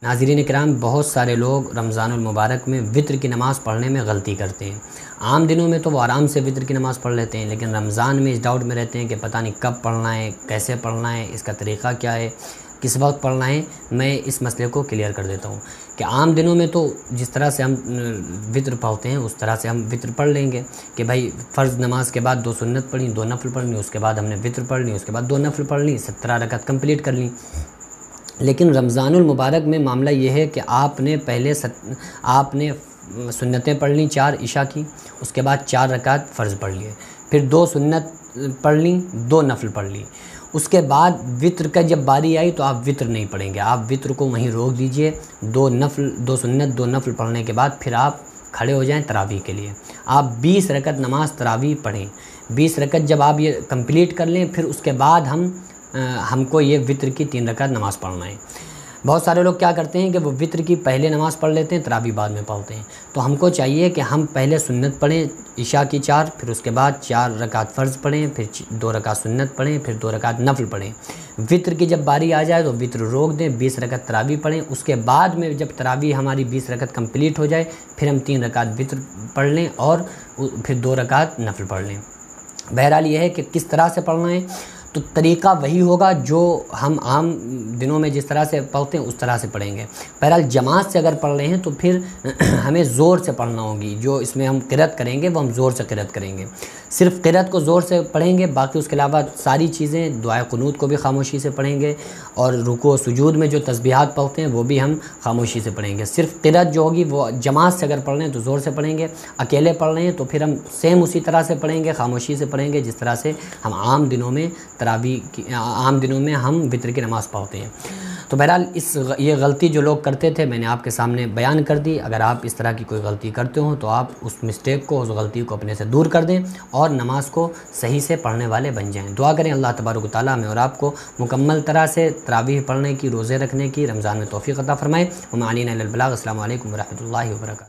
नाज़रीन किराम, बहुत सारे लोग रमज़ानुल मुबारक में वित्र की नमाज़ पढ़ने में गलती करते हैं। आम दिनों में तो वो आराम से वित्र की नमाज़ पढ़ लेते हैं, लेकिन रमज़ान में इस डाउट में रहते हैं कि पता नहीं कब पढ़ना है, कैसे पढ़ना है, इसका तरीक़ा क्या है, किस वक्त पढ़ना है। मैं इस मसले को क्लियर कर देता हूँ कि आम दिनों में तो जिस तरह से हम वित्र पढ़ते हैं उस तरह से हम वित्र पढ़ लेंगे कि भाई फ़र्ज़ नमाज के बाद 2 सुन्नत पढ़ी, 2 नफ़ल पढ़ ली, उसके बाद हमने वित्र पढ़ ली, उसके बाद 2 नफ़ल पढ़ ली, 17 रकात कंप्लीट कर ली। लेकिन रमज़ानुल मुबारक में मामला ये है कि आपने पहले आपने सुन्नतें पढ़ ली 4 इशा की, उसके बाद 4 रकात फ़र्ज़ पढ़ लिए, फिर 2 सुन्नत पढ़ ली, 2 नफ़ल पढ़ ली। उसके बाद वित्र का जब बारी आई तो आप वित्र नहीं पढ़ेंगे, आप वित्र को वहीं रोक दीजिए। 2 सुन्नत 2 नफ़ल पढ़ने के बाद फिर आप खड़े हो जाएं तरावी के लिए। आप 20 रकत नमाज़ तरावी पढ़ें। 20 रकत जब आप ये कंप्लीट कर लें, फिर उसके बाद हमको ये वित्र की 3 रकात नमाज़ पढ़ना है। बहुत सारे लोग क्या करते हैं कि वो वित्र की पहले नमाज़ पढ़ लेते हैं, तरावी बाद में पढ़ते हैं। तो हमको चाहिए कि हम पहले सुन्नत पढ़ें इशा की 4, फिर उसके बाद 4 रकात फ़र्ज़ पढ़ें, फिर 2 रकात सुन्नत पढ़ें, फिर 2 रकात नफ़ल पढ़ें। वित्र की जब बारी आ जाए तो वित्र रोक दें, 20 रकात तरावी पढ़ें। उसके बाद में जब तरावी हमारी 20 रकात कंप्लीट हो जाए, फिर हम 3 रकात वित्र पढ़ लें और फिर 2 रकात नफ़ल पढ़ लें। बहरहाल ये है कि किस तरह से पढ़ना है, तो तरीक़ा वही होगा जो हम आम दिनों में जिस तरह से पढ़ते हैं उस तरह से पढ़ेंगे। बहरहाल जमात से अगर पढ़ रहे हैं तो फिर हमें ज़ोर से पढ़ना होगी। जो इसमें हम क़िरात करेंगे वो हम ज़ोर से क़िरात करेंगे, सिर्फ़ क़िरात को ज़ोर से पढ़ेंगे, बाकी उसके अलावा सारी चीज़ें दुआए क़ुनूत को भी खामोशी से पढ़ेंगे और रुकू सुजूद में जो तस्बीहात पढ़ते हैं वो भी हम खामोशी से पढ़ेंगे। सिर्फ़ क़िरात जो होगी वो जमात से अगर पढ़ रहे हैं तो ज़ोर से पढ़ेंगे, अकेले पढ़ रहे हैं तो फिर हम सेम उसी तरह से पढ़ेंगे, खामोशी से पढ़ेंगे जिस तरह से हम आम दिनों में हम वित्र की नमाज़ पढ़ते हैं। तो बहरहाल ये गलती जो लोग करते थे मैंने आपके सामने बयान कर दी। अगर आप इस तरह की कोई गलती करते हो तो आप उस मिस्टेक को, उस गलती को अपने से दूर कर दें और नमाज को सही से पढ़ने वाले बन जाएं। दुआ करें अल्लाह तबारक व तआला हमें और आपको मुकम्मल तरह से तरावीह पढ़ने की, रोज़े रखने की रमज़ान में तौफ़ीक़ अता फ़रमाए। व मा अलैना इल्लल बलाग़। अस्सलामु अलैकुम व रहमतुल्लाहि व बरकातुहू।